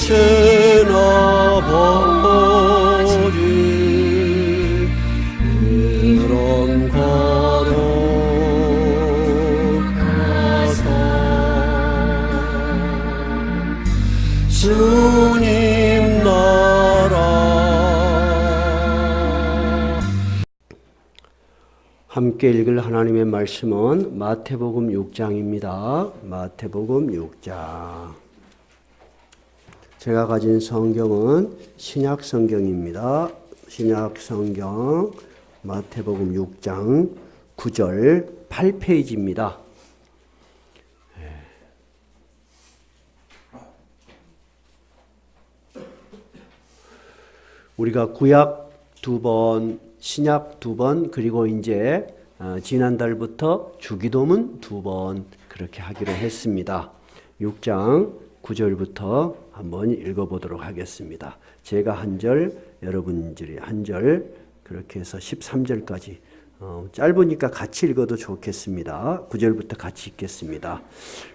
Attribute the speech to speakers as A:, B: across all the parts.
A: 큰 아버지 그런 거룩하사 주님 나라. 함께 읽을 하나님의 말씀은 마태복음 6장입니다. 마태복음 6장. 제가 가진 성경은 신약 성경입니다. 신약 성경 마태복음 6장 9절 8페이지입니다. 우리가 구약 2번, 신약 2번, 그리고 이제 지난달부터 주기도문 2번 그렇게 하기로 했습니다. 6장 9절부터 한번 읽어보도록 하겠습니다. 제가 한 절, 여러분들이 한 절, 그렇게 해서 13절까지 짧으니까 같이 읽어도 좋겠습니다. 9절부터 같이 읽겠습니다.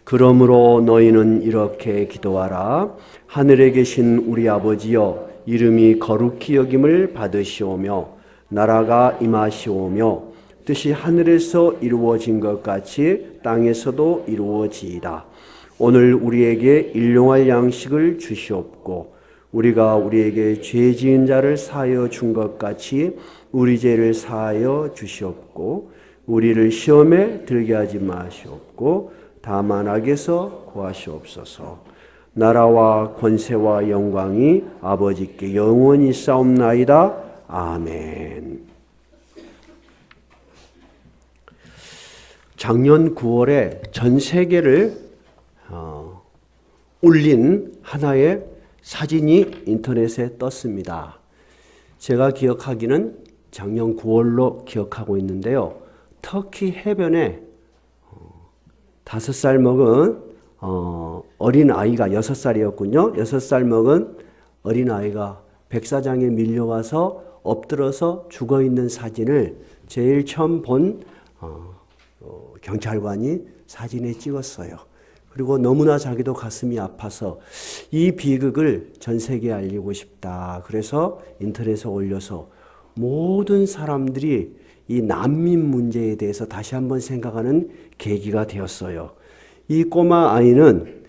A: 그러므로 너희는 이렇게 기도하라. 하늘에 계신 우리 아버지여, 이름이 거룩히 여김을 받으시오며 나라가 임하시오며 뜻이 하늘에서 이루어진 것 같이 땅에서도 이루어지이다. 오늘 우리에게 일용할 양식을 주시옵고 우리가 우리에게 죄 지은 자를 사하여 준 것 같이 우리 죄를 사하여 주시옵고 우리를 시험에 들게 하지 마시옵고 다만 악에서 구하시옵소서. 나라와 권세와 영광이 아버지께 영원히 싸움나이다. 아멘. 작년 9월에 전 세계를 울린 하나의 사진이 인터넷에 떴습니다. 제가 기억하기는 작년 9월로 기억하고 있는데요. 터키 해변에 5살 먹은 어린 아이가 6살이었군요. 6살 먹은 어린 아이가 백사장에 밀려와서 엎드려서 죽어있는 사진을 제일 처음 본 경찰관이 사진에 찍었어요. 그리고 너무나 자기도 가슴이 아파서 이 비극을 전 세계에 알리고 싶다. 그래서 인터넷에 올려서 모든 사람들이 이 난민 문제에 대해서 다시 한번 생각하는 계기가 되었어요. 이 꼬마 아이는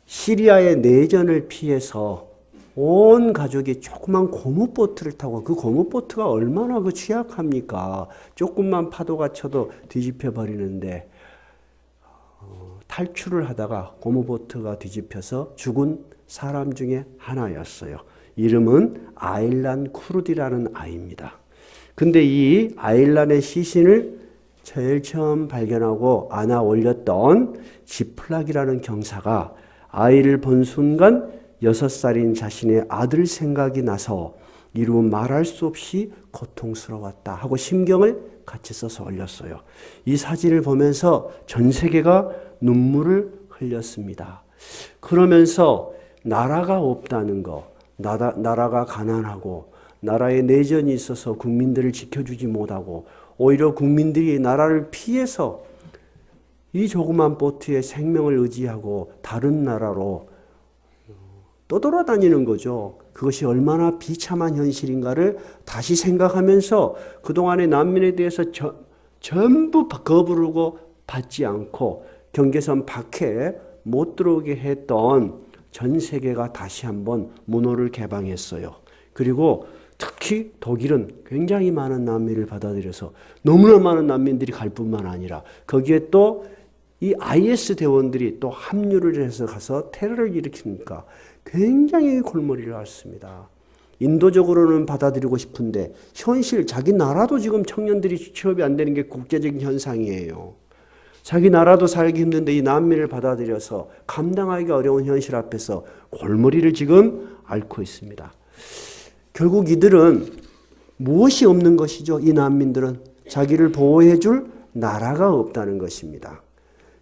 A: 시리아의 내전을 피해서 온 가족이 조그만 고무보트를 타고, 그 고무보트가 얼마나 취약합니까? 조금만 파도가 쳐도 뒤집혀 버리는데 탈출을 하다가 고무보트가 뒤집혀서 죽은 사람 중에 하나였어요. 이름은 아일란 쿠르디라는 아이입니다. 근데 이 아일란의 시신을 제일 처음 발견하고 안아 올렸던 지플락이라는 경사가 아이를 본 순간 6살인 자신의 아들 생각이 나서 이루 말할 수 없이 고통스러웠다 하고 심경을 같이 써서 올렸어요. 이 사진을 보면서 전 세계가 눈물을 흘렸습니다. 그러면서 나라가 없다는 거, 나라가 가난하고 나라에 내전이 있어서 국민들을 지켜주지 못하고 오히려 국민들이 나라를 피해서 이 조그만 보트에 생명을 의지하고 다른 나라로 떠돌아다니는 거죠. 그것이 얼마나 비참한 현실인가를 다시 생각하면서 그동안의 난민에 대해서 전부 거부르고 받지 않고 경계선 밖에 못 들어오게 했던 전 세계가 다시 한번 문호를 개방했어요. 그리고 특히 독일은 굉장히 많은 난민을 받아들여서 너무나 많은 난민들이 갈 뿐만 아니라 거기에 또 이 IS 대원들이 또 합류를 해서 가서 테러를 일으키니까 굉장히 골머리를 앓습니다. 인도적으로는 받아들이고 싶은데 현실 자기 나라도 지금 청년들이 취업이 안 되는 게 국제적인 현상이에요. 자기 나라도 살기 힘든데 이 난민을 받아들여서 감당하기가 어려운 현실 앞에서 골머리를 지금 앓고 있습니다. 결국 이들은 무엇이 없는 것이죠? 이 난민들은 자기를 보호해 줄 나라가 없다는 것입니다.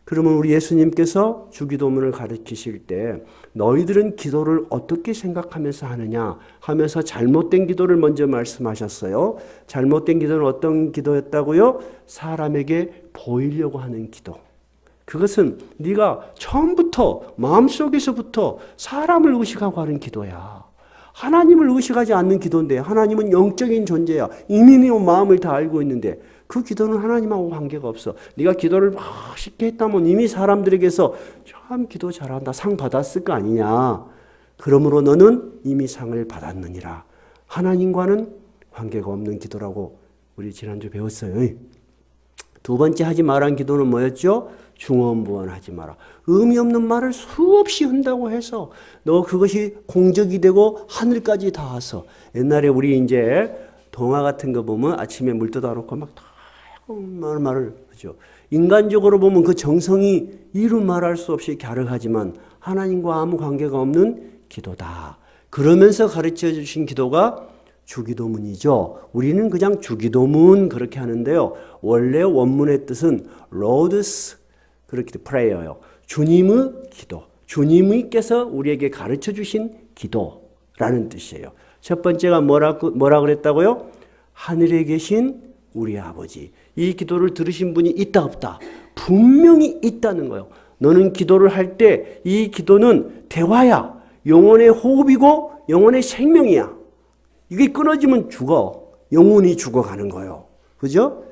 A: 그러면 우리 예수님께서 주기도문을 가르치실 때 너희들은 기도를 어떻게 생각하면서 하느냐 하면서 잘못된 기도를 먼저 말씀하셨어요. 잘못된 기도는 어떤 기도였다고요? 사람에게 보이려고 하는 기도. 그것은 네가 처음부터 마음속에서부터 사람을 의식하고 하는 기도야. 하나님을 의식하지 않는 기도인데 하나님은 영적인 존재야. 이미 네 마음을 다 알고 있는데 그 기도는 하나님하고 관계가 없어. 네가 기도를 막 쉽게 했다면 이미 사람들에게서 참 기도 잘한다 상 받았을 거 아니냐. 그러므로 너는 이미 상을 받았느니라. 하나님과는 관계가 없는 기도라고 우리 지난주 배웠어요. 두 번째 하지 말란 기도는 뭐였죠? 중언부언하지 마라. 의미 없는 말을 수없이 한다고 해서 너 그것이 공적이 되고 하늘까지 닿아서 옛날에 우리 이제 동화 같은 거 보면 아침에 물 떠다 놓고 막 다양한 말을 하죠. 인간적으로 보면 그 정성이 이루 말할 수 없이 갸륵하지만 하나님과 아무 관계가 없는 기도다. 그러면서 가르쳐 주신 기도가 주기도문이죠. 우리는 그냥 주기도문 그렇게 하는데요. 원래 원문의 뜻은 Lord's 그렇게 prayer예요. 주님의 기도. 주님께서 우리에게 가르쳐 주신 기도라는 뜻이에요. 첫 번째가 뭐라 그랬다고요? 하늘에 계신 우리 아버지. 이 기도를 들으신 분이 있다 없다? 분명히 있다는 거예요. 너는 기도를 할 때 이 기도는 대화야. 영혼의 호흡이고 영혼의 생명이야. 이게 끊어지면 죽어. 영혼이 죽어가는 거예요. 그죠?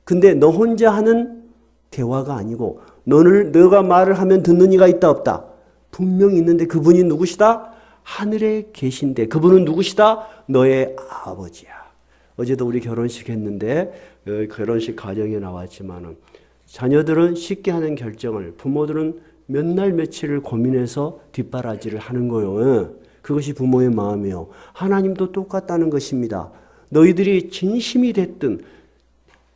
A: 근데 너 혼자 하는 대화가 아니고 너가 말을 하면 듣는 이가 있다 없다? 분명히 있는데 그분이 누구시다? 하늘에 계신데 그분은 누구시다? 너의 아버지야. 어제도 우리 결혼식 했는데 결혼식 과정에 나왔지만은 자녀들은 쉽게 하는 결정을 부모들은 몇 날 며칠을 고민해서 뒷바라지를 하는 거예요. 그것이 부모의 마음이에요. 하나님도 똑같다는 것입니다. 너희들이 진심이 됐든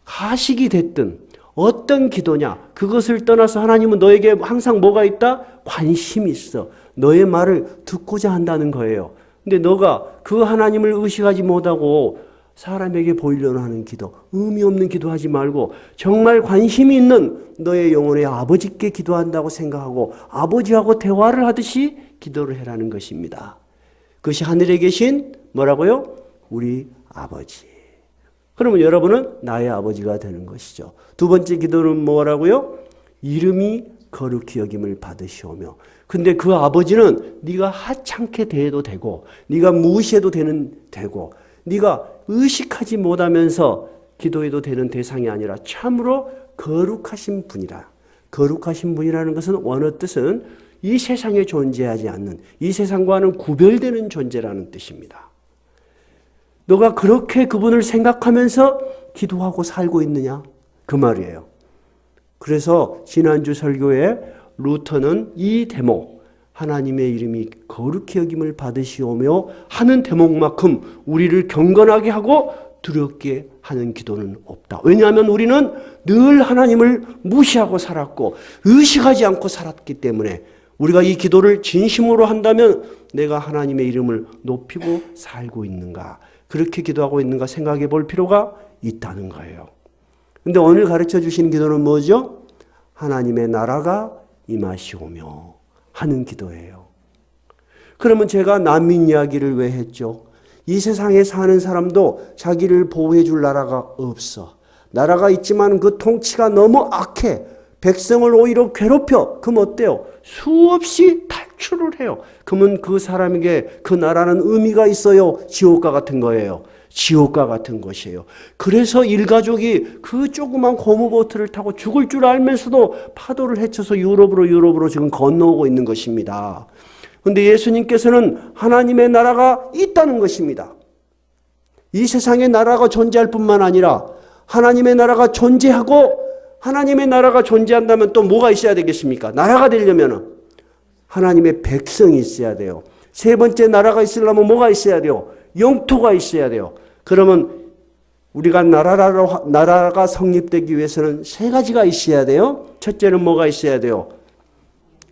A: 가식이 됐든 어떤 기도냐 그것을 떠나서 하나님은 너에게 항상 뭐가 있다? 관심이 있어. 너의 말을 듣고자 한다는 거예요. 근데 너가 그 하나님을 의식하지 못하고 사람에게 보이려고 하는 기도, 의미 없는 기도하지 말고 정말 관심이 있는 너의 영혼의 아버지께 기도한다고 생각하고 아버지하고 대화를 하듯이 기도를 해라는 것입니다. 그것이 하늘에 계신 뭐라고요? 우리 아버지. 그러면 여러분은 나의 아버지가 되는 것이죠. 두 번째 기도는 뭐라고요? 이름이 거룩히 여김을 받으시오며. 근데 그 아버지는 네가 하찮게 대해도 되고 네가 무시해도 되고 네가 의식하지 못하면서 기도해도 되는 대상이 아니라 참으로 거룩하신 분이라. 거룩하신 분이라는 것은 원어 뜻은 이 세상에 존재하지 않는 이 세상과는 구별되는 존재라는 뜻입니다. 너가 그렇게 그분을 생각하면서 기도하고 살고 있느냐? 그 말이에요. 그래서 지난주 설교에 루터는 이 대목 하나님의 이름이 거룩히 여김을 받으시오며 하는 대목만큼 우리를 경건하게 하고 두렵게 하는 기도는 없다. 왜냐하면 우리는 늘 하나님을 무시하고 살았고 의식하지 않고 살았기 때문에 우리가 이 기도를 진심으로 한다면 내가 하나님의 이름을 높이고 살고 있는가, 그렇게 기도하고 있는가 생각해 볼 필요가 있다는 거예요. 근데 오늘 가르쳐 주신 기도는 뭐죠? 하나님의 나라가 임하시오며 하는 기도예요. 그러면 제가 난민 이야기를 왜 했죠? 이 세상에 사는 사람도 자기를 보호해 줄 나라가 없어. 나라가 있지만 그 통치가 너무 악해. 백성을 오히려 괴롭혀. 그럼 어때요? 수없이 탈출을 해요. 그러면 그 사람에게 그 나라는 의미가 있어요? 지옥과 같은 거예요. 지옥과 같은 것이에요. 그래서 일가족이 그 조그만 고무보트를 타고 죽을 줄 알면서도 파도를 헤쳐서 유럽으로 지금 건너오고 있는 것입니다. 그런데 예수님께서는 하나님의 나라가 있다는 것입니다. 이 세상에 나라가 존재할 뿐만 아니라 하나님의 나라가 존재하고 하나님의 나라가 존재한다면 또 뭐가 있어야 되겠습니까? 나라가 되려면 하나님의 백성이 있어야 돼요. 세 번째 나라가 있으려면 뭐가 있어야 돼요? 영토가 있어야 돼요. 그러면 우리가 나라가 성립되기 위해서는 세 가지가 있어야 돼요. 첫째는 뭐가 있어야 돼요?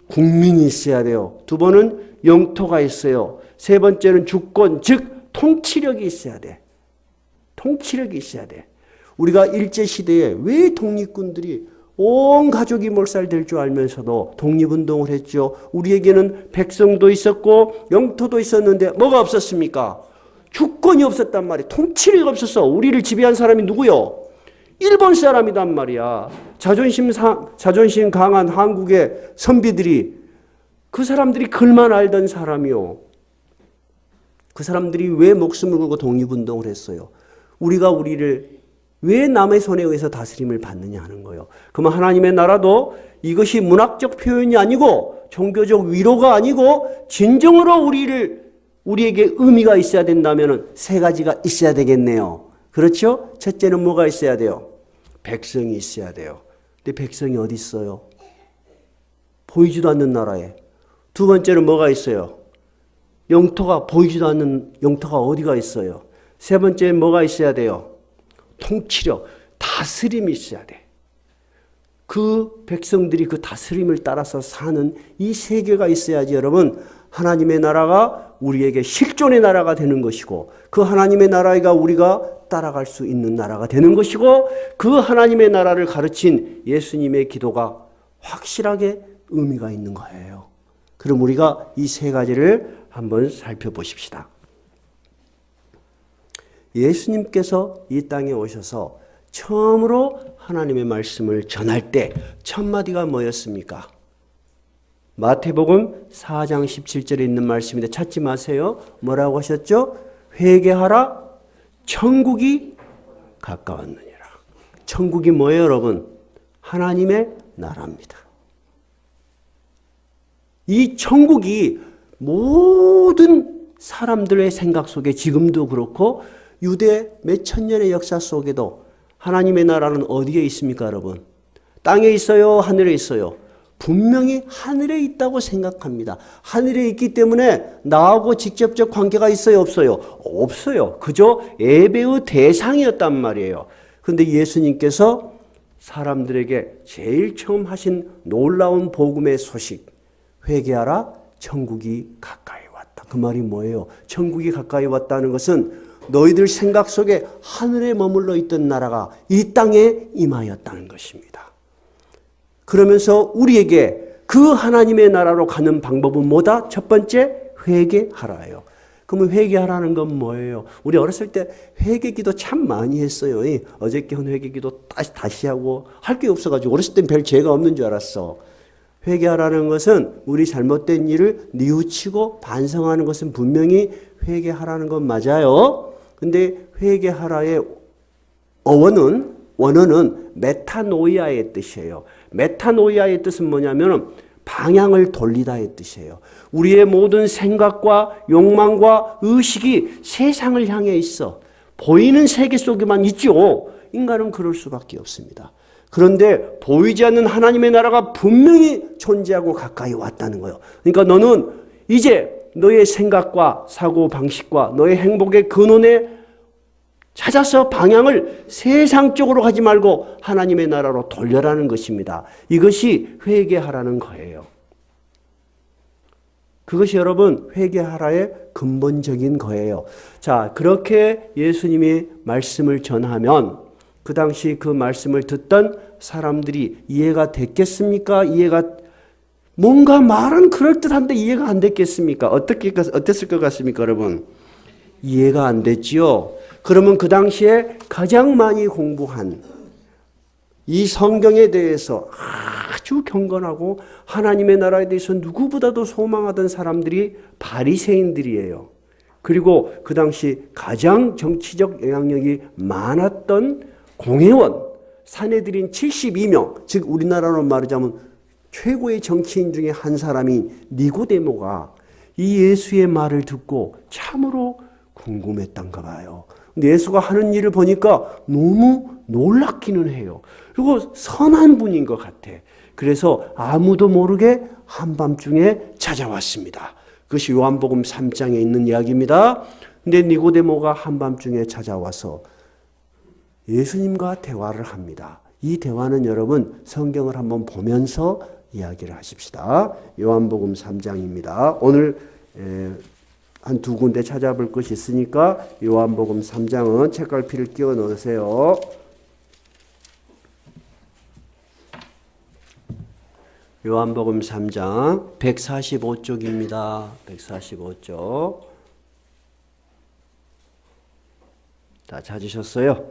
A: 국민이 있어야 돼요. 두 번은 영토가 있어요. 세 번째는 주권, 즉 통치력이 있어야 돼. 통치력이 있어야 돼. 우리가 일제시대에 왜 독립군들이 온 가족이 몰살될 줄 알면서도 독립운동을 했죠. 우리에게는 백성도 있었고 영토도 있었는데 뭐가 없었습니까? 주권이 없었단 말이에요. 통치력이 없었어. 우리를 지배한 사람이 누구요? 일본 사람이단 말이야. 자존심 강한 한국의 선비들이, 그 사람들이 글만 알던 사람이요. 그 사람들이 왜 목숨을 걸고 독립운동을 했어요? 우리를 왜 남의 손에 의해서 다스림을 받느냐 하는 거예요. 그러면 하나님의 나라도 이것이 문학적 표현이 아니고 종교적 위로가 아니고 진정으로 우리에게 의미가 있어야 된다면 세 가지가 있어야 되겠네요. 그렇죠? 첫째는 뭐가 있어야 돼요? 백성이 있어야 돼요. 근데 백성이 어디 있어요? 보이지도 않는 나라에. 두 번째는 뭐가 있어요? 영토가 보이지도 않는 영토가 어디가 있어요? 세 번째는 뭐가 있어야 돼요? 통치력, 다스림이 있어야 돼. 그 백성들이 그 다스림을 따라서 사는 이 세계가 있어야지 여러분, 하나님의 나라가 우리에게 실존의 나라가 되는 것이고, 그 하나님의 나라가 우리가 따라갈 수 있는 나라가 되는 것이고, 그 하나님의 나라를 가르친 예수님의 기도가 확실하게 의미가 있는 거예요. 그럼 우리가 이 세 가지를 한번 살펴보십시다. 예수님께서 이 땅에 오셔서 처음으로 하나님의 말씀을 전할 때 첫 마디가 뭐였습니까? 마태복음 4장 17절에 있는 말씀인데 찾지 마세요. 뭐라고 하셨죠? 회개하라, 천국이 가까웠느니라. 천국이 뭐예요, 여러분? 하나님의 나라입니다. 이 천국이 모든 사람들의 생각 속에 지금도 그렇고 유대 몇천 년의 역사 속에도 하나님의 나라는 어디에 있습니까, 여러분? 땅에 있어요? 하늘에 있어요? 분명히 하늘에 있다고 생각합니다. 하늘에 있기 때문에 나하고 직접적 관계가 있어요? 없어요? 없어요. 그저 예배의 대상이었단 말이에요. 그런데 예수님께서 사람들에게 제일 처음 하신 놀라운 복음의 소식, 회개하라, 천국이 가까이 왔다. 그 말이 뭐예요? 천국이 가까이 왔다는 것은 너희들 생각 속에 하늘에 머물러 있던 나라가 이 땅에 임하였다는 것입니다. 그러면서 우리에게 그 하나님의 나라로 가는 방법은 뭐다? 첫 번째, 회개하라예요. 그러면 회개하라는 건 뭐예요? 우리 어렸을 때 회개기도 참 많이 했어요. 어저께 한 회개기도 다시 하고 할 게 없어가지고 어렸을 땐 별 죄가 없는 줄 알았어. 회개하라는 것은 우리 잘못된 일을 뉘우치고 반성하는 것은 분명히 회개하라는 건 맞아요. 근데 회개하라의 원어는 메타노이아의 뜻이에요. 메타노이아의 뜻은 뭐냐면 방향을 돌리다의 뜻이에요. 우리의 모든 생각과 욕망과 의식이 세상을 향해 있어. 보이는 세계 속에만 있죠. 인간은 그럴 수밖에 없습니다. 그런데 보이지 않는 하나님의 나라가 분명히 존재하고 가까이 왔다는 거예요. 그러니까 너는 이제 너의 생각과 사고방식과 너의 행복의 근원에 찾아서 방향을 세상 쪽으로 가지 말고 하나님의 나라로 돌려라는 것입니다. 이것이 회개하라는 거예요. 그것이 여러분 회개하라의 근본적인 거예요. 자, 그렇게 예수님이 말씀을 전하면 그 당시 그 말씀을 듣던 사람들이 이해가 됐겠습니까? 뭔가 말은 그럴듯한데 이해가 안 됐겠습니까? 어땠을 것 같습니까, 여러분? 이해가 안 됐지요? 그러면 그 당시에 가장 많이 공부한 이 성경에 대해서 아주 경건하고 하나님의 나라에 대해서 누구보다도 소망하던 사람들이 바리새인들이에요. 그리고 그 당시 가장 정치적 영향력이 많았던 공회원, 사내들인 72명, 즉 우리나라로 말하자면 최고의 정치인 중에 한 사람인 니고데모가 이 예수의 말을 듣고 참으로 궁금했던가 봐요. 근데 예수가 하는 일을 보니까 너무 놀랍기는 해요. 그리고 선한 분인 것 같아. 그래서 아무도 모르게 한밤중에 찾아왔습니다. 그것이 요한복음 3장에 있는 이야기입니다. 근데 니고데모가 한밤중에 찾아와서 예수님과 대화를 합니다. 이 대화는 여러분 성경을 한번 보면서 이야기를 하십시다. 요한복음 3장입니다. 오늘 한 두 군데 찾아볼 것이 있으니까 요한복음 3장은 책갈피를 끼워 넣으세요. 요한복음 3장 145쪽입니다. 145쪽. 다 찾으셨어요?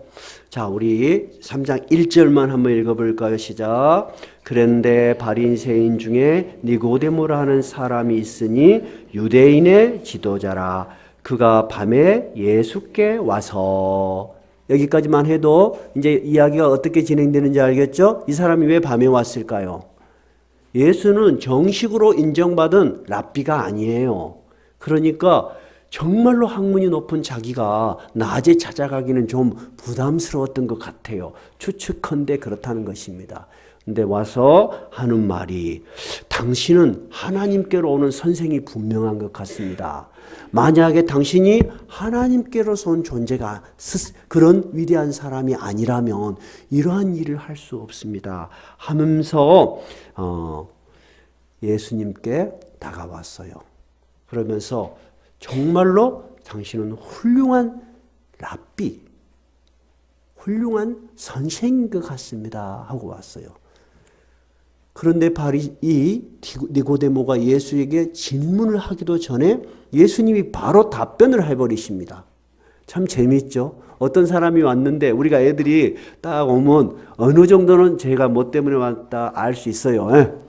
A: 자, 우리 3장 1절만 한번 읽어볼까요? 시작. 그런데 바리새인 중에 니고데모라 하는 사람이 있으니 유대인의 지도자라. 그가 밤에 예수께 와서, 여기까지만 해도 이제 이야기가 어떻게 진행되는지 알겠죠? 이 사람이 왜 밤에 왔을까요? 예수는 정식으로 인정받은 랍비가 아니에요. 그러니까 정말로 학문이 높은 자기가 낮에 찾아가기는 좀 부담스러웠던 것 같아요. 추측컨대 그렇다는 것입니다. 근데 와서 하는 말이, 당신은 하나님께로 오는 선생이 분명한 것 같습니다. 만약에 당신이 하나님께로서 온 존재가 그런 위대한 사람이 아니라면 이러한 일을 할 수 없습니다 하면서 예수님께 다가왔어요. 그러면서 정말로 당신은 훌륭한 랍비, 훌륭한 선생인 것 같습니다 하고 왔어요. 그런데 이 니고데모가 예수에게 질문을 하기도 전에 예수님이 바로 답변을 해버리십니다. 참 재미있죠? 어떤 사람이 왔는데 우리가 애들이 딱 오면 어느 정도는 제가 뭐 때문에 왔다 알 수 있어요.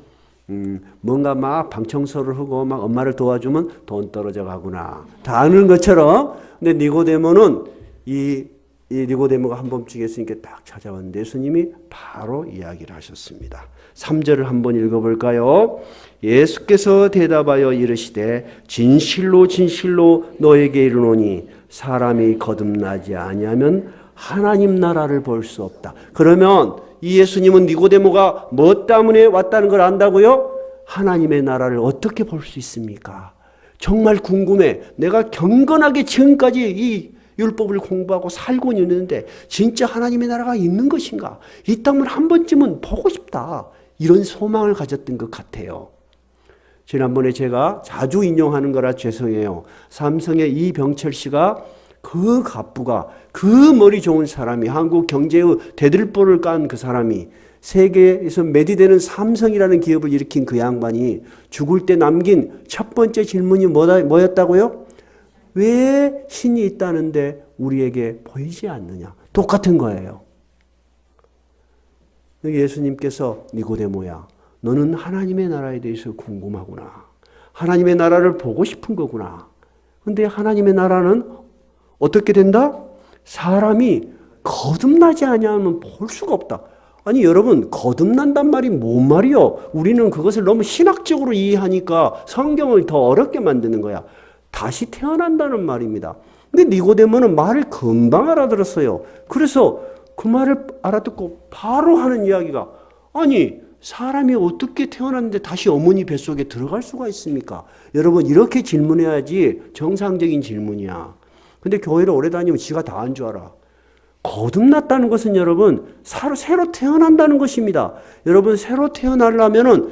A: 뭔가 막 방 청소를 하고 막 엄마를 도와주면 돈 떨어져 가구나. 다 아는 것처럼. 근데 니고데모는 이 니고데모가 한밤중에 예수님께 딱 찾아왔는데 예수님이 바로 이야기를 하셨습니다. 3절을 한번 읽어볼까요? 예수께서 대답하여 이르시되 진실로 진실로 너에게 이르노니 사람이 거듭나지 아니하면 하나님 나라를 볼 수 없다. 그러면 이 예수님은 니고데모가 뭐 때문에 왔다는 걸 안다고요? 하나님의 나라를 어떻게 볼 수 있습니까? 정말 궁금해. 내가 경건하게 지금까지 이 율법을 공부하고 살고 있는데 진짜 하나님의 나라가 있는 것인가? 이 땅을 한 번쯤은 보고 싶다. 이런 소망을 가졌던 것 같아요. 지난번에 제가 자주 인용하는 거라 죄송해요. 삼성의 이병철 씨가 그 갑부가, 그 머리 좋은 사람이, 한국 경제의 대들보를 깐 그 사람이, 세계에서 매디되는 삼성이라는 기업을 일으킨 그 양반이 죽을 때 남긴 첫 번째 질문이 뭐였다고요? 왜 신이 있다는데 우리에게 보이지 않느냐? 똑같은 거예요. 예수님께서 니고데모야, 너는 하나님의 나라에 대해서 궁금하구나. 하나님의 나라를 보고 싶은 거구나. 근데 하나님의 나라는 어떻게 된다? 사람이 거듭나지 아니하면 볼 수가 없다. 아니 여러분, 거듭난단 말이 뭔 말이요? 우리는 그것을 너무 신학적으로 이해하니까 성경을 더 어렵게 만드는 거야. 다시 태어난다는 말입니다. 근데 니고데모는 말을 금방 알아들었어요. 그래서 그 말을 알아듣고 바로 하는 이야기가, 아니 사람이 어떻게 태어났는데 다시 어머니 뱃속에 들어갈 수가 있습니까? 여러분, 이렇게 질문해야지 정상적인 질문이야. 근데 교회를 오래 다니면 지가 다 한 줄 알아. 거듭났다는 것은 여러분 새로 태어난다는 것입니다. 여러분, 새로 태어나려면은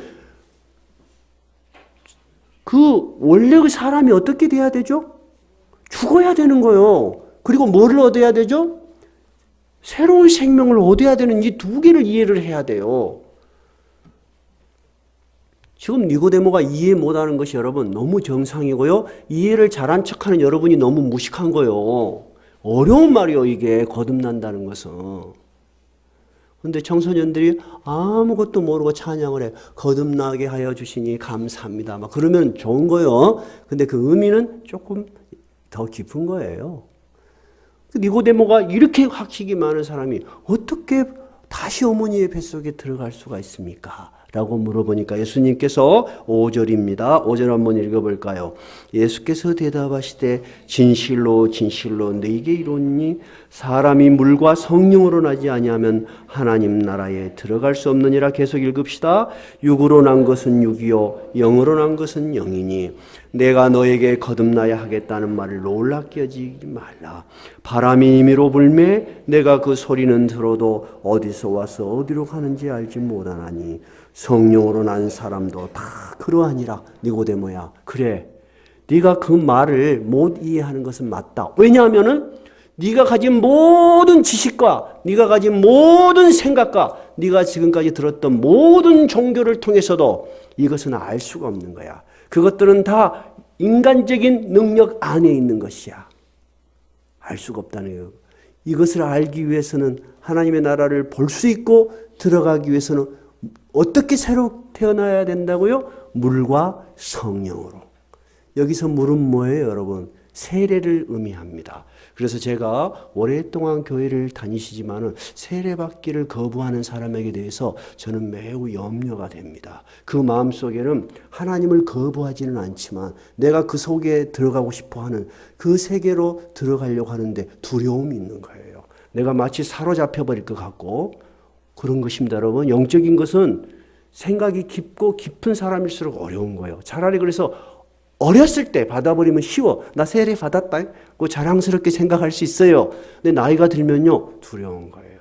A: 그 원래의 사람이 어떻게 돼야 되죠? 죽어야 되는 거예요. 그리고 뭐를 얻어야 되죠? 새로운 생명을 얻어야 되는 이 두 개를 이해를 해야 돼요. 지금 니고데모가 이해 못하는 것이 여러분 너무 정상이고요. 이해를 잘한 척하는 여러분이 너무 무식한 거예요. 어려운 말이에요, 이게 거듭난다는 것은. 그런데 청소년들이 아무것도 모르고 찬양을 해. 거듭나게 하여 주시니 감사합니다. 막 그러면 좋은 거예요. 근데 그 의미는 조금 더 깊은 거예요. 니고데모가 이렇게 학식이 많은 사람이 어떻게 다시 어머니의 뱃속에 들어갈 수가 있습니까? 라고 물어보니까 예수님께서 5절입니다. 5절 한번 읽어볼까요? 예수께서 대답하시되 진실로 진실로 너희에게 이르노니 사람이 물과 성령으로 나지 아니하면 하나님 나라에 들어갈 수 없느니라. 계속 읽읍시다. 육으로 난 것은 육이요 영으로 난 것은 영이니 내가 너에게 거듭나야 하겠다는 말을 놀랍게 여기지 말라. 바람이 임의로 불매 내가 그 소리는 들어도 어디서 와서 어디로 가는지 알지 못하나니 성령으로 난 사람도 다 그러하니라. 니고데모야, 그래, 네가 그 말을 못 이해하는 것은 맞다. 왜냐하면은 네가 가진 모든 지식과 네가 가진 모든 생각과 네가 지금까지 들었던 모든 종교를 통해서도 이것은 알 수가 없는 거야. 그것들은 다 인간적인 능력 안에 있는 것이야. 알 수가 없다는 거예요. 이것을 알기 위해서는 하나님의 나라를 볼 수 있고 들어가기 위해서는 어떻게 새로 태어나야 된다고요? 물과 성령으로. 여기서 물은 뭐예요, 여러분? 세례를 의미합니다. 그래서 제가 오랫동안 교회를 다니시지만은 세례받기를 거부하는 사람에게 대해서 저는 매우 염려가 됩니다. 그 마음속에는 하나님을 거부하지는 않지만 내가 그 속에 들어가고 싶어 하는 그 세계로 들어가려고 하는데 두려움이 있는 거예요. 내가 마치 사로잡혀 버릴 것 같고 그런 것입니다, 여러분. 영적인 것은 생각이 깊고 깊은 사람일수록 어려운 거예요. 차라리 그래서 어렸을 때 받아버리면 쉬워. 나 세례 받았다. 그 자랑스럽게 생각할 수 있어요. 근데 나이가 들면요, 두려운 거예요.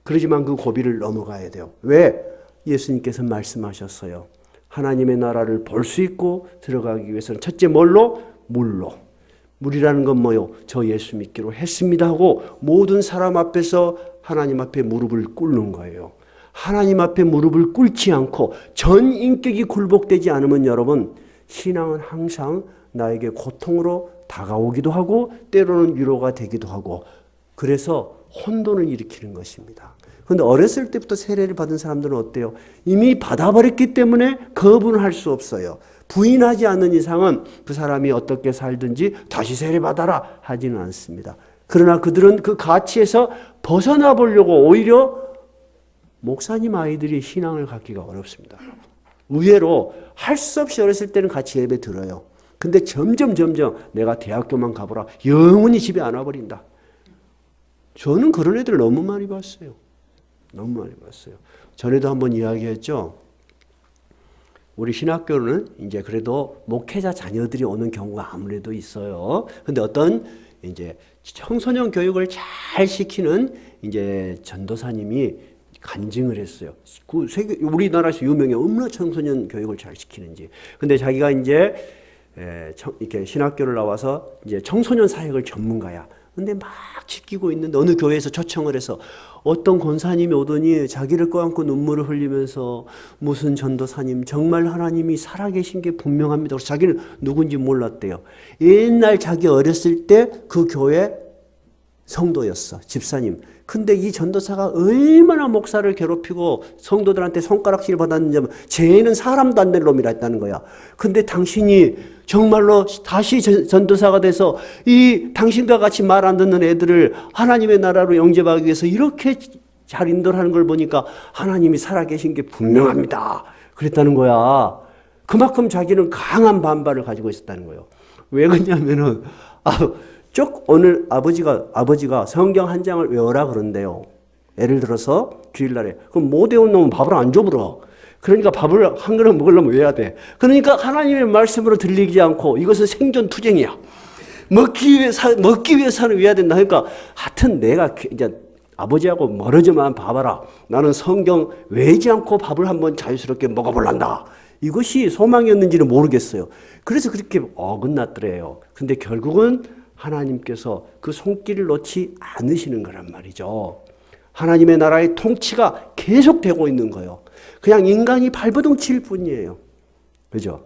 A: 그러지만 그 고비를 넘어가야 돼요. 왜? 예수님께서 말씀하셨어요. 하나님의 나라를 볼 수 있고 들어가기 위해서는 첫째 뭘로? 물로. 물이라는 건 뭐요? 저 예수 믿기로 했습니다 하고 모든 사람 앞에서 하나님 앞에 무릎을 꿇는 거예요. 하나님 앞에 무릎을 꿇지 않고 전 인격이 굴복되지 않으면 여러분, 신앙은 항상 나에게 고통으로 다가오기도 하고 때로는 위로가 되기도 하고 그래서 혼돈을 일으키는 것입니다. 그런데 어렸을 때부터 세례를 받은 사람들은 어때요? 이미 받아버렸기 때문에 거부는 할 수 없어요. 부인하지 않는 이상은 그 사람이 어떻게 살든지 다시 세례 받아라 하지는 않습니다. 그러나 그들은 그 가치에서 벗어나 보려고 오히려 목사님 아이들이 신앙을 갖기가 어렵습니다. 의외로 할 수 없이 어렸을 때는 같이 예배 들어요. 근데 점점 내가 대학교만 가보라. 영원히 집에 안 와버린다. 저는 그런 애들 너무 많이 봤어요. 너무 많이 봤어요. 전에도 한번 이야기했죠. 우리 신학교는 이제 그래도 목회자 자녀들이 오는 경우가 아무래도 있어요. 근데 어떤 이제 청소년 교육을 잘 시키는 이제 전도사님이 간증을 했어요. 그 세계 우리나라에서 유명해. 얼마나 청소년 교육을 잘 시키는지. 근데 자기가 이제 이렇게 신학교를 나와서 이제 청소년 사역을 전문가야. 근데 막 지키고 있는데 어느 교회에서 초청을 해서 어떤 권사님이 오더니 자기를 껴안고 눈물을 흘리면서 무슨 전도사님 정말 하나님이 살아계신 게 분명합니다. 그래서 자기는 누군지 몰랐대요. 옛날 자기 어렸을 때 그 교회 성도였어. 집사님. 근데 이 전도사가 얼마나 목사를 괴롭히고 성도들한테 손가락질 받았는지 하면 쟤는 사람도 안 될 놈이라 했다는 거야. 근데 당신이 정말로 다시 전도사가 돼서 이 당신과 같이 말 안 듣는 애들을 하나님의 나라로 영접하기 위해서 이렇게 잘 인도하는 걸 보니까 하나님이 살아계신 게 분명합니다. 그랬다는 거야. 그만큼 자기는 강한 반발을 가지고 있었다는 거예요. 왜 그러냐면은 오늘 아버지가 성경 한 장을 외워라 그런대요. 예를 들어서 주일날에 그럼 못 외운 놈은 밥을 안 줘버려. 그러니까 밥을 한 그릇 먹으려면 외워야 돼. 그러니까 하나님의 말씀으로 들리지 않고 이것은 생존 투쟁이야. 먹기 위해서는 외워야 된다. 그러니까 하여튼 내가 이제 아버지하고 멀어져만 봐봐라. 나는 성경 외우지 않고 밥을 한번 자유스럽게 먹어볼란다. 이것이 소망이었는지는 모르겠어요. 그래서 그렇게 어긋났더래요. 근데 결국은 하나님께서 그 손길을 놓지 않으시는 거란 말이죠. 하나님의 나라의 통치가 계속되고 있는 거예요. 그냥 인간이 발버둥 칠 뿐이에요. 그죠?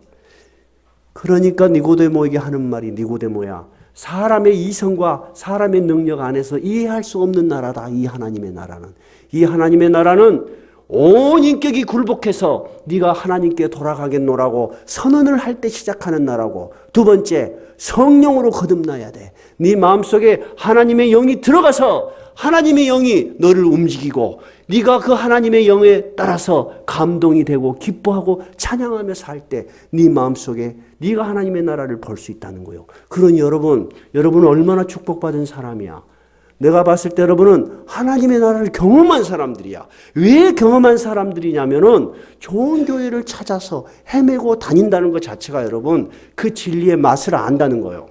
A: 그러니까 니고데모에게 하는 말이 니고데모야. 사람의 이성과 사람의 능력 안에서 이해할 수 없는 나라다. 이 하나님의 나라는. 이 하나님의 나라는 온 인격이 굴복해서 네가 하나님께 돌아가겠노라고 선언을 할 때 시작하는 나라고, 두 번째 성령으로 거듭나야 돼. 네 마음속에 하나님의 영이 들어가서 하나님의 영이 너를 움직이고 네가 그 하나님의 영에 따라서 감동이 되고 기뻐하고 찬양하며 살 때 네 마음속에 네가 하나님의 나라를 볼 수 있다는 거예요. 그러니 여러분은 얼마나 축복받은 사람이야. 내가 봤을 때 여러분은 하나님의 나라를 경험한 사람들이야. 왜 경험한 사람들이냐면은 좋은 교회를 찾아서 헤매고 다닌다는 것 자체가 여러분 그 진리의 맛을 안다는 거예요.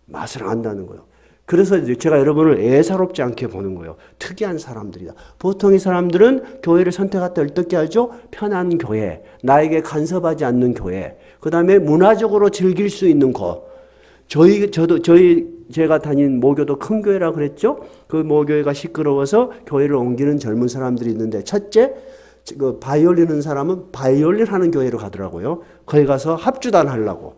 A: 맛을 안다는 거예요. 그래서 제가 여러분을 애사롭지 않게 보는 거예요. 특이한 사람들이다. 보통의 사람들은 교회를 선택할 때 어떻게 하죠? 편한 교회, 나에게 간섭하지 않는 교회, 그 다음에 문화적으로 즐길 수 있는 곳. 제가 다닌 모교도 큰 교회라 그랬죠? 그 모교회가 시끄러워서 교회를 옮기는 젊은 사람들이 있는데, 첫째, 그 바이올린 하는 사람은 바이올린 하는 교회로 가더라고요. 거기 가서 합주단 하려고.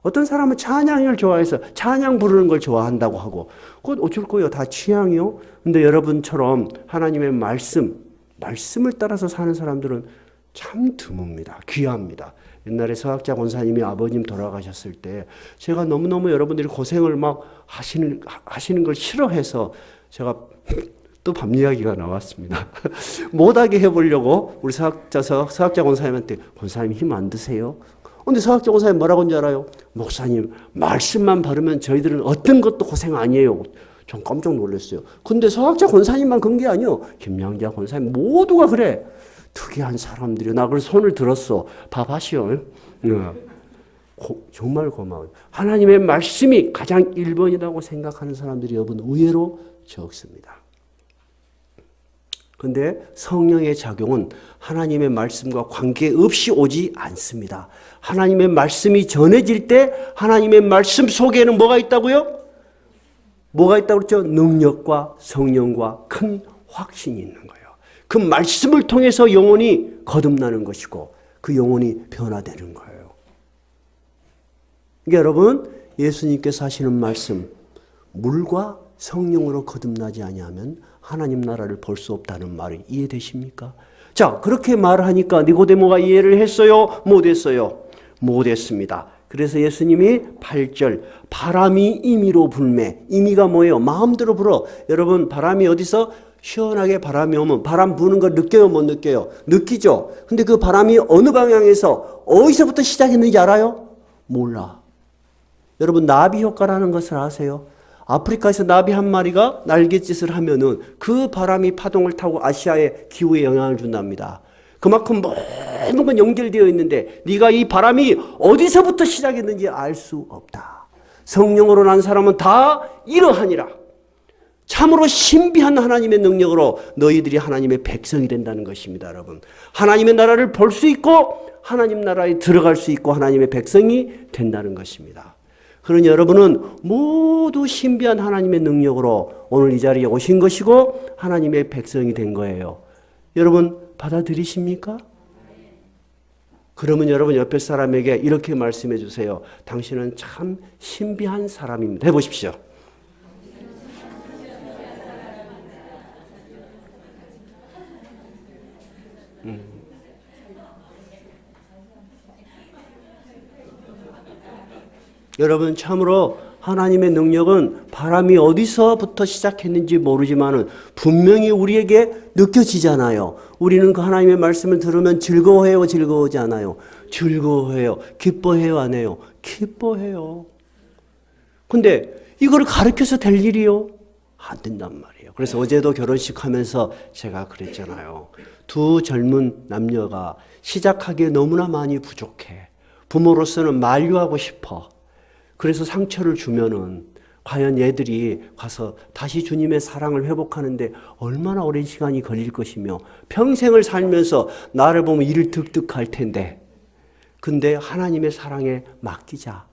A: 어떤 사람은 찬양을 좋아해서 찬양 부르는 걸 좋아한다고 하고, 그건 어쩔 거예요. 다 취향이요. 근데 여러분처럼 하나님의 말씀을 따라서 사는 사람들은 참 드뭅니다. 귀합니다. 옛날에 서학자 권사님이 아버님 돌아가셨을 때 제가 너무너무 여러분들이 고생을 막 하시는 걸 싫어해서 제가 또 밤 이야기가 나왔습니다. 못하게 해보려고 우리 서학자 권사님한테 권사님 힘 안 드세요? 근데 서학자 권사님 뭐라고 한줄 알아요? 목사님 말씀만 바르면 저희들은 어떤 것도 고생 아니에요. 전 깜짝 놀랐어요. 근데 서학자 권사님만 그런 게 아니에요. 김양자 권사님 모두가 그래. 특이한 사람들이요. 나 그래서 손을 들었어. 밥하시오. 정말 고마워요. 하나님의 말씀이 가장 1번이라고 생각하는 사람들이 여러분 의외로 적습니다. 그런데 성령의 작용은 하나님의 말씀과 관계없이 오지 않습니다. 하나님의 말씀이 전해질 때 하나님의 말씀 속에는 뭐가 있다고요? 뭐가 있다고 그랬죠? 능력과 성령과 큰 확신이 있는 거예요. 그 말씀을 통해서 영혼이 거듭나는 것이고 그 영혼이 변화되는 거예요. 그러니까 여러분 예수님께서 하시는 말씀 물과 성령으로 거듭나지 아니하면 하나님 나라를 볼 수 없다는 말이 이해되십니까? 자, 그렇게 말하니까 니고데모가 이해를 했어요? 못했어요? 못했습니다. 그래서 예수님이 8절 바람이 임의로 불매. 임의가 뭐예요? 마음대로 불어. 여러분 바람이 어디서 시원하게 바람이 오면 바람 부는 걸 느껴요? 못 느껴요? 느끼죠? 근데 그 바람이 어느 방향에서 어디서부터 시작했는지 알아요? 몰라. 여러분 나비 효과라는 것을 아세요? 아프리카에서 나비 한 마리가 날갯짓을 하면은 그 바람이 파동을 타고 아시아의 기후에 영향을 준답니다. 그만큼 모든 건 연결되어 있는데 네가 이 바람이 어디서부터 시작했는지 알 수 없다. 성령으로 난 사람은 다 이러하니라. 참으로 신비한 하나님의 능력으로 너희들이 하나님의 백성이 된다는 것입니다, 여러분. 하나님의 나라를 볼 수 있고 하나님 나라에 들어갈 수 있고 하나님의 백성이 된다는 것입니다. 그러니 여러분은 모두 신비한 하나님의 능력으로 오늘 이 자리에 오신 것이고 하나님의 백성이 된 거예요. 여러분 받아들이십니까? 그러면 여러분 옆에 사람에게 이렇게 말씀해 주세요. 당신은 참 신비한 사람입니다. 해보십시오. 여러분 참으로 하나님의 능력은 바람이 어디서부터 시작했는지 모르지만 분명히 우리에게 느껴지잖아요. 우리는 그 하나님의 말씀을 들으면 즐거워해요, 즐거워하지 않아요? 즐거워해요. 기뻐해요, 안 해요? 기뻐해요. 근데 이걸 가르쳐서 될 일이요? 안 된단 말이에요. 그래서 어제도 결혼식 하면서 제가 그랬잖아요. 두 젊은 남녀가 시작하기에 너무나 많이 부족해. 부모로서는 만류하고 싶어. 그래서 상처를 주면은 과연 얘들이 가서 다시 주님의 사랑을 회복하는데 얼마나 오랜 시간이 걸릴 것이며 평생을 살면서 나를 보면 이를 득득할 텐데. 근데 하나님의 사랑에 맡기자.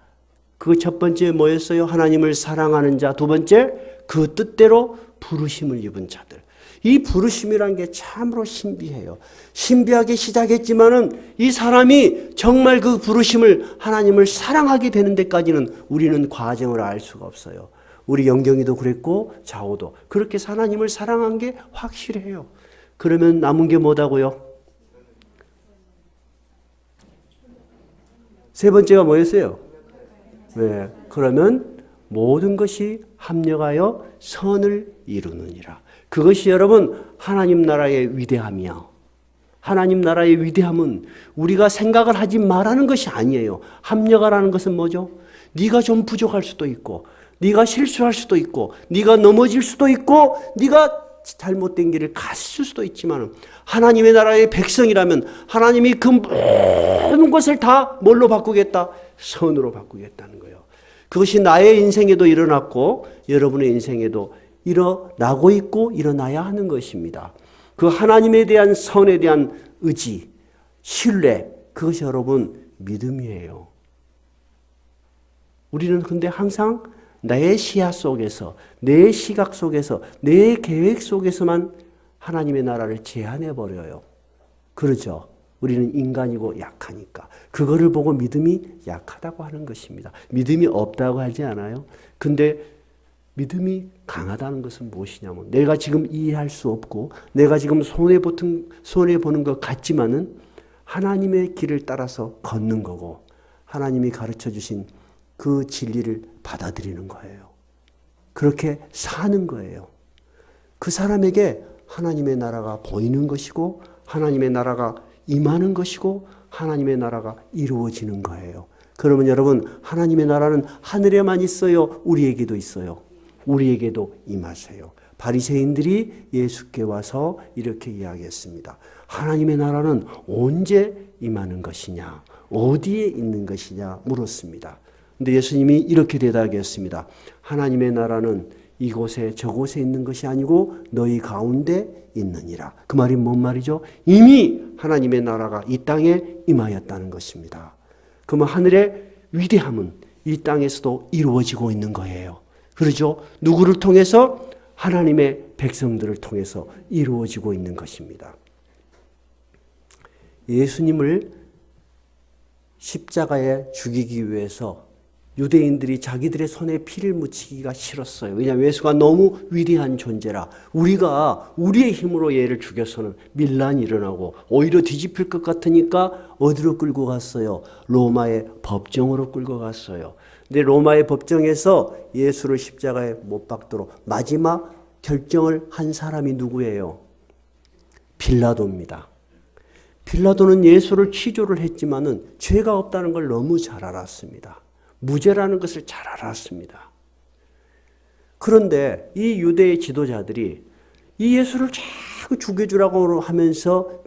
A: 그 첫 번째 뭐였어요? 하나님을 사랑하는 자. 두 번째 그 뜻대로 부르심을 입은 자들. 이 부르심이라는 게 참으로 신비해요. 신비하게 시작했지만은 이 사람이 정말 그 부르심을 하나님을 사랑하게 되는 데까지는 우리는 과정을 알 수가 없어요. 우리 영경이도 그랬고 자오도 그렇게 하나님을 사랑한 게 확실해요. 그러면 남은 게 뭐다고요? 세 번째가 뭐였어요? 네, 그러면 모든 것이 합력하여 선을 이루느니라. 그것이 여러분 하나님 나라의 위대함이야. 하나님 나라의 위대함은 우리가 생각을 하지 말라는 것이 아니에요. 합력하라는 것은 뭐죠? 네가 좀 부족할 수도 있고 네가 실수할 수도 있고 네가 넘어질 수도 있고 네가 잘못된 길을 갔을 수도 있지만 하나님의 나라의 백성이라면 하나님이 그 모든 것을 다 뭘로 바꾸겠다? 선으로 바꾸겠다는 거예요. 그것이 나의 인생에도 일어났고 여러분의 인생에도 일어나고 있고 일어나야 하는 것입니다. 그 하나님에 대한 선에 대한 의지, 신뢰, 그것이 여러분 믿음이에요. 우리는 근데 항상 내 시야 속에서, 내 시각 속에서, 내 계획 속에서만 하나님의 나라를 제한해 버려요. 그렇죠? 우리는 인간이고 약하니까. 그거를 보고 믿음이 약하다고 하는 것입니다. 믿음이 없다고 하지 않아요? 근데 믿음이 강하다는 것은 무엇이냐면 내가 지금 이해할 수 없고 내가 지금 손해보는 것 같지만은 하나님의 길을 따라서 걷는 거고 하나님이 가르쳐 주신 그 진리를 받아들이는 거예요. 그렇게 사는 거예요. 그 사람에게 하나님의 나라가 보이는 것이고 하나님의 나라가 임하는 것이고 하나님의 나라가 이루어지는 거예요. 그러면 여러분 하나님의 나라는 하늘에만 있어요? 우리에게도 있어요. 우리에게도 임하세요. 바리새인들이 예수께 와서 이렇게 이야기했습니다. 하나님의 나라는 언제 임하는 것이냐? 어디에 있는 것이냐? 물었습니다. 근데 예수님이 이렇게 대답했습니다. 하나님의 나라는 이곳에 저곳에 있는 것이 아니고 너희 가운데 있느니라. 그 말이 뭔 말이죠? 이미 하나님의 나라가 이 땅에 임하였다는 것입니다. 그러면 하늘의 위대함은 이 땅에서도 이루어지고 있는 거예요. 그렇죠? 누구를 통해서? 하나님의 백성들을 통해서 이루어지고 있는 것입니다. 예수님을 십자가에 죽이기 위해서 유대인들이 자기들의 손에 피를 묻히기가 싫었어요. 왜냐하면 예수가 너무 위대한 존재라 우리가 우리의 힘으로 얘를 죽여서는 밀란이 일어나고 오히려 뒤집힐 것 같으니까 어디로 끌고 갔어요? 로마의 법정으로 끌고 갔어요. 근데 로마의 법정에서 예수를 십자가에 못 박도록 마지막 결정을 한 사람이 누구예요? 빌라도입니다. 빌라도는 예수를 취조를 했지만은 죄가 없다는 걸 너무 잘 알았습니다. 무죄라는 것을 잘 알았습니다. 그런데 이 유대의 지도자들이 이 예수를 자꾸 죽여주라고 하면서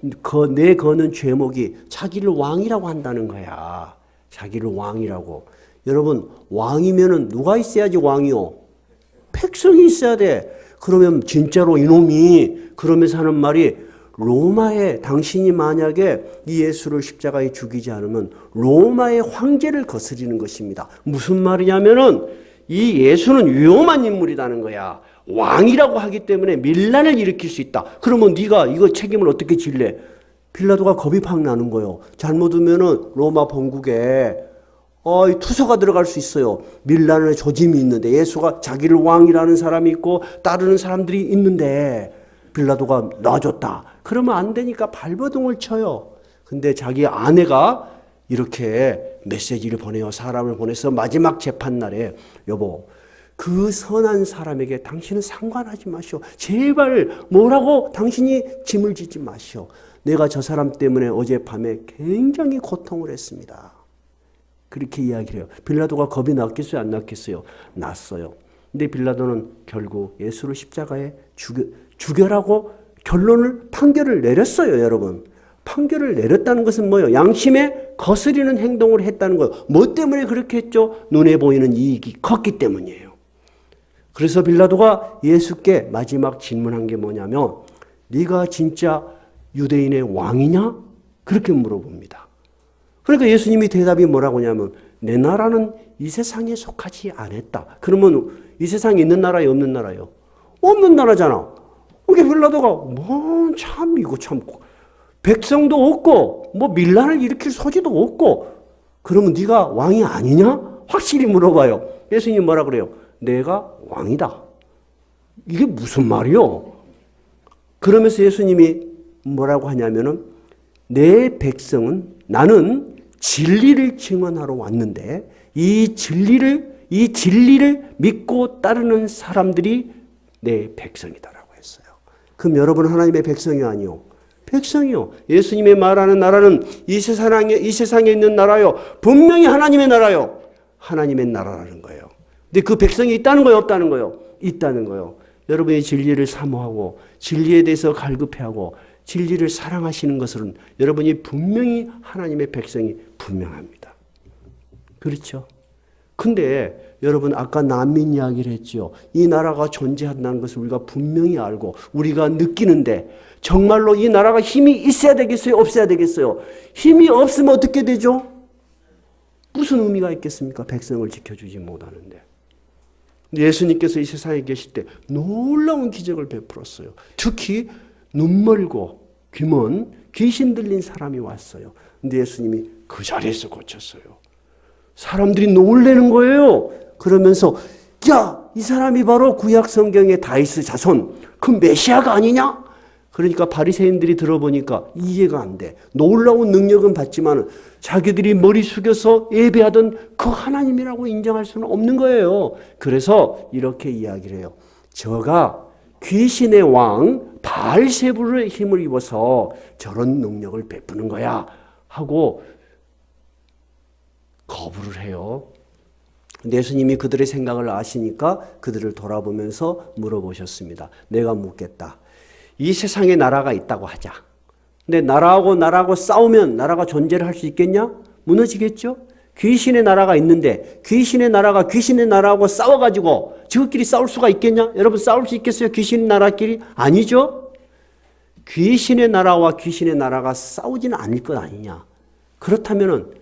A: 내거는 죄목이 자기를 왕이라고 한다는 거야. 자기를 왕이라고. 여러분 왕이면은 누가 있어야지 왕이요? 백성이 있어야 돼. 그러면 진짜로 이놈이 그러면서 하는 말이 로마에 당신이 만약에 이 예수를 십자가에 죽이지 않으면 로마의 황제를 거스리는 것입니다. 무슨 말이냐면은 이 예수는 위험한 인물이라는 거야. 왕이라고 하기 때문에 밀란을 일으킬 수 있다. 그러면 네가 이거 책임을 어떻게 질래? 빌라도가 겁이 팍 나는 거예요. 잘못하면은 로마 본국에 투서가 들어갈 수 있어요. 밀란의 조짐이 있는데 예수가 자기를 왕이라는 사람이 있고 따르는 사람들이 있는데 빌라도가 놔줬다. 그러면 안 되니까 발버둥을 쳐요. 근데 자기 아내가 이렇게 메시지를 보내요. 사람을 보내서 마지막 재판날에 여보 그 선한 사람에게 당신은 상관하지 마시오. 제발 뭐라고 당신이 짐을 지지 마시오. 내가 저 사람 때문에 어젯밤에 굉장히 고통을 했습니다. 그렇게 이야기를 해요. 빌라도가 겁이 났겠어요? 안 났겠어요? 났어요. 근데 빌라도는 결국 예수를 십자가에 죽여라고 판결을 내렸어요, 여러분. 판결을 내렸다는 것은 뭐예요? 양심에 거스리는 행동을 했다는 거예요. 뭐 때문에 그렇게 했죠? 눈에 보이는 이익이 컸기 때문이에요. 그래서 빌라도가 예수께 마지막 질문한 게 뭐냐면 네가 진짜 유대인의 왕이냐? 그렇게 물어봅니다. 그러니까 예수님이 대답이 뭐라고 하냐면 내 나라는 이 세상에 속하지 않았다. 그러면 이 세상에 있는 나라요? 없는 나라요? 없는 나라잖아. 그러니까 빌라도가 이거 참 백성도 없고 밀란을 일으킬 소지도 없고 그러면 네가 왕이 아니냐? 확실히 물어봐요. 예수님이 뭐라 그래요? 내가 왕이다. 이게 무슨 말이요? 그러면서 예수님이 뭐라고 하냐면은 내 백성은 나는 진리를 증언하러 왔는데 이 진리를 믿고 따르는 사람들이 내 백성이다라고 했어요. 그럼 여러분 하나님의 백성이 아니요? 백성이요. 예수님의 말하는 나라는 이 세상에 있는 나라요. 분명히 하나님의 나라요. 하나님의 나라라는 거예요. 근데 그 백성이 있다는 거예요? 없다는 거예요? 있다는 거예요. 여러분이 진리를 사모하고 진리에 대해서 갈급해하고 진리를 사랑하시는 것은 여러분이 분명히 하나님의 백성이 분명합니다. 그렇죠? 근데 여러분 아까 난민 이야기를 했죠. 이 나라가 존재한다는 것을 우리가 분명히 알고 우리가 느끼는데 정말로 이 나라가 힘이 있어야 되겠어요? 없어야 되겠어요? 힘이 없으면 어떻게 되죠? 무슨 의미가 있겠습니까? 백성을 지켜주지 못하는데. 예수님께서 이 세상에 계실 때 놀라운 기적을 베풀었어요. 특히 눈 멀고 귀먼 귀신 들린 사람이 왔어요. 근데 예수님이 그 자리에서 고쳤어요. 사람들이 놀라는 거예요. 그러면서 야, 이 사람이 바로 구약 성경의 다윗의 자손, 그 메시아가 아니냐? 그러니까 바리새인들이 들어보니까 이해가 안 돼. 놀라운 능력은 받지만 자기들이 머리 숙여서 예배하던 그 하나님이라고 인정할 수는 없는 거예요. 그래서 이렇게 이야기를 해요. 저가 귀신의 왕 바알세불의 힘을 입어서 저런 능력을 베푸는 거야 하고 거부를 해요. 예수님이 그들의 생각을 아시니까 그들을 돌아보면서 물어보셨습니다. 내가 묻겠다. 이 세상에 나라가 있다고 하자. 근데 나라하고 싸우면 나라가 존재를 할 수 있겠냐? 무너지겠죠? 귀신의 나라가 있는데 귀신의 나라가 귀신의 나라하고 싸워가지고 저것끼리 싸울 수가 있겠냐? 여러분 싸울 수 있겠어요? 귀신의 나라끼리? 아니죠? 귀신의 나라와 귀신의 나라가 싸우지는 않을 것 아니냐? 그렇다면은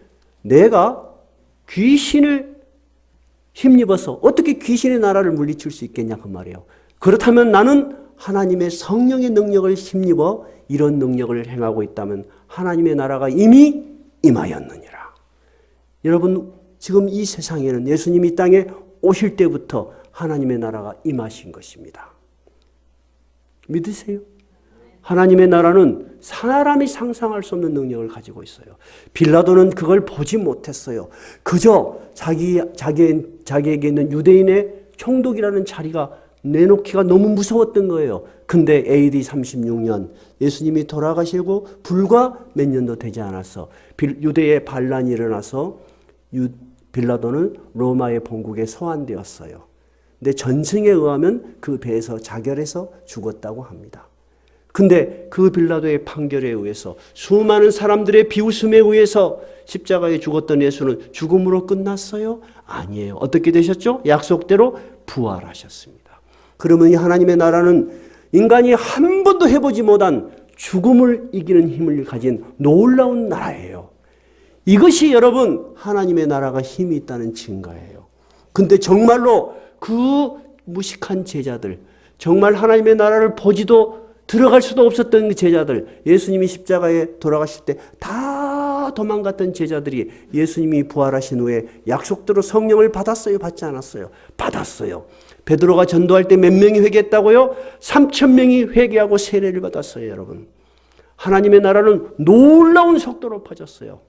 A: 내가 귀신을 힘입어서 어떻게 귀신의 나라를 물리칠 수 있겠냐 그 말이에요. 그렇다면 나는 하나님의 성령의 능력을 힘입어 이런 능력을 행하고 있다면 하나님의 나라가 이미 임하였느니라. 여러분 지금 이 세상에는 예수님이 이 땅에 오실 때부터 하나님의 나라가 임하신 것입니다. 믿으세요? 하나님의 나라는 사람이 상상할 수 없는 능력을 가지고 있어요. 빌라도는 그걸 보지 못했어요. 그저 자기에게 있는 유대인의 총독이라는 자리가 내놓기가 너무 무서웠던 거예요. 근데 AD 36년 예수님이 돌아가시고 불과 몇 년도 되지 않았어. 유대에 반란이 일어나서 빌라도는 로마의 본국에 소환되었어요. 근데 전승에 의하면 그 배에서 자결해서 죽었다고 합니다. 근데 그 빌라도의 판결에 의해서 수많은 사람들의 비웃음에 의해서 십자가에 죽었던 예수는 죽음으로 끝났어요? 아니에요. 어떻게 되셨죠? 약속대로 부활하셨습니다. 그러면 이 하나님의 나라는 인간이 한 번도 해보지 못한 죽음을 이기는 힘을 가진 놀라운 나라예요. 이것이 여러분 하나님의 나라가 힘이 있다는 증거예요. 근데 정말로 그 무식한 제자들, 정말 하나님의 나라를 보지도 들어갈 수도 없었던 그 제자들, 예수님이 십자가에 돌아가실 때 다 도망갔던 제자들이 예수님이 부활하신 후에 약속대로 성령을 받았어요? 받지 않았어요? 받았어요. 베드로가 전도할 때 몇 명이 회개했다고요? 3,000명이 회개하고 세례를 받았어요, 여러분. 하나님의 나라는 놀라운 속도로 퍼졌어요.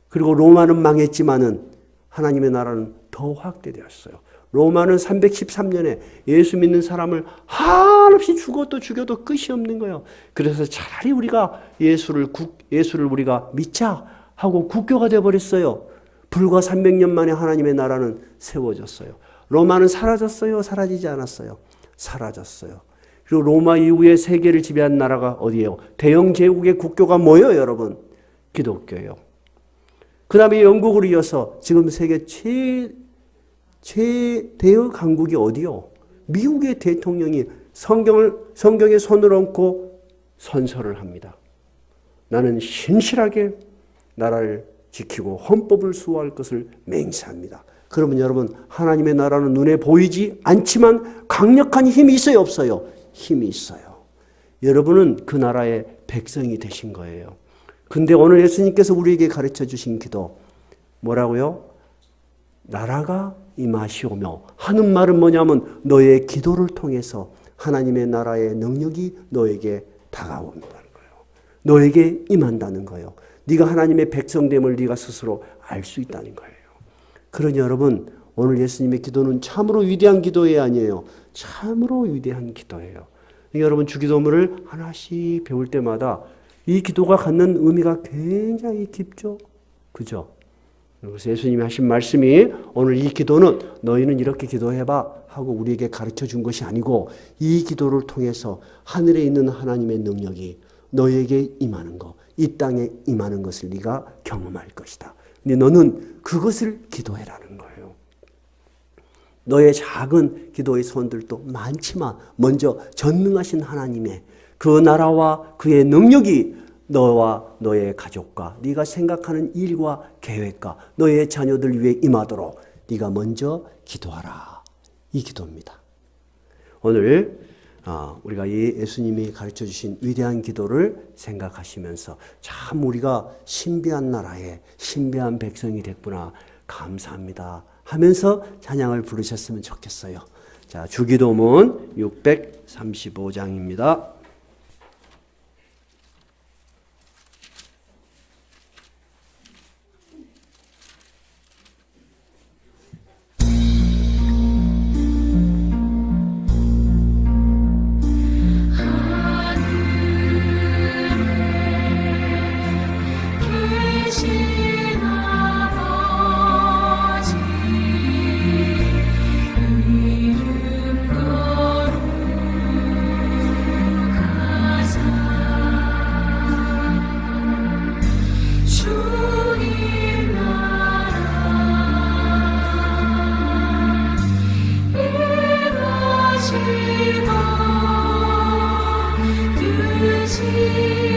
A: 그리고 로마는 망했지만은 하나님의 나라는 더 확대되었어요. 로마는 313년에 예수 믿는 사람을 한없이 죽여도 끝이 없는 거예요. 그래서 차라리 우리가 예수를 우리가 믿자 하고 국교가 되어버렸어요. 불과 300년 만에 하나님의 나라는 세워졌어요. 로마는 사라졌어요? 사라지지 않았어요? 사라졌어요. 그리고 로마 이후에 세계를 지배한 나라가 어디예요? 대영 제국의 국교가 뭐예요, 여러분? 기독교예요. 그 다음에 영국을 이어서 지금 세계 최대의 강국이 어디요? 미국의 대통령이 성경에 손을 얹고 선서를 합니다. 나는 신실하게 나라를 지키고 헌법을 수호할 것을 맹세합니다. 그러면 여러분 하나님의 나라는 눈에 보이지 않지만 강력한 힘이 있어요, 없어요? 힘이 있어요. 여러분은 그 나라의 백성이 되신 거예요. 근데 오늘 예수님께서 우리에게 가르쳐 주신 기도 뭐라고요? 나라가 임하시오며 하는 말은 뭐냐면 너의 기도를 통해서 하나님의 나라의 능력이 너에게 다가온다는 거예요. 너에게 임한다는 거예요. 네가 하나님의 백성됨을 네가 스스로 알 수 있다는 거예요. 그러니 여러분 오늘 예수님의 기도는 참으로 위대한 기도에 아니에요. 참으로 위대한 기도예요. 여러분 주기도문을 하나씩 배울 때마다 이 기도가 갖는 의미가 굉장히 깊죠. 그죠? 그래서 예수님이 하신 말씀이 오늘 이 기도는 너희는 이렇게 기도해봐 하고 우리에게 가르쳐 준 것이 아니고 이 기도를 통해서 하늘에 있는 하나님의 능력이 너에게 임하는 것, 이 땅에 임하는 것을 네가 경험할 것이다. 근데 너는 그것을 기도해라는 거예요. 너의 작은 기도의 손들도 많지만 먼저 전능하신 하나님의 그 나라와 그의 능력이 너와 너의 가족과 네가 생각하는 일과 계획과 너의 자녀들 위해 임하도록 네가 먼저 기도하라. 이 기도입니다. 오늘 우리가 예수님이 가르쳐 주신 위대한 기도를 생각하시면서 참 우리가 신비한 나라에 신비한 백성이 됐구나, 감사합니다 하면서 찬양을 부르셨으면 좋겠어요. 자, 주기도문 635장입니다.
B: 뜻이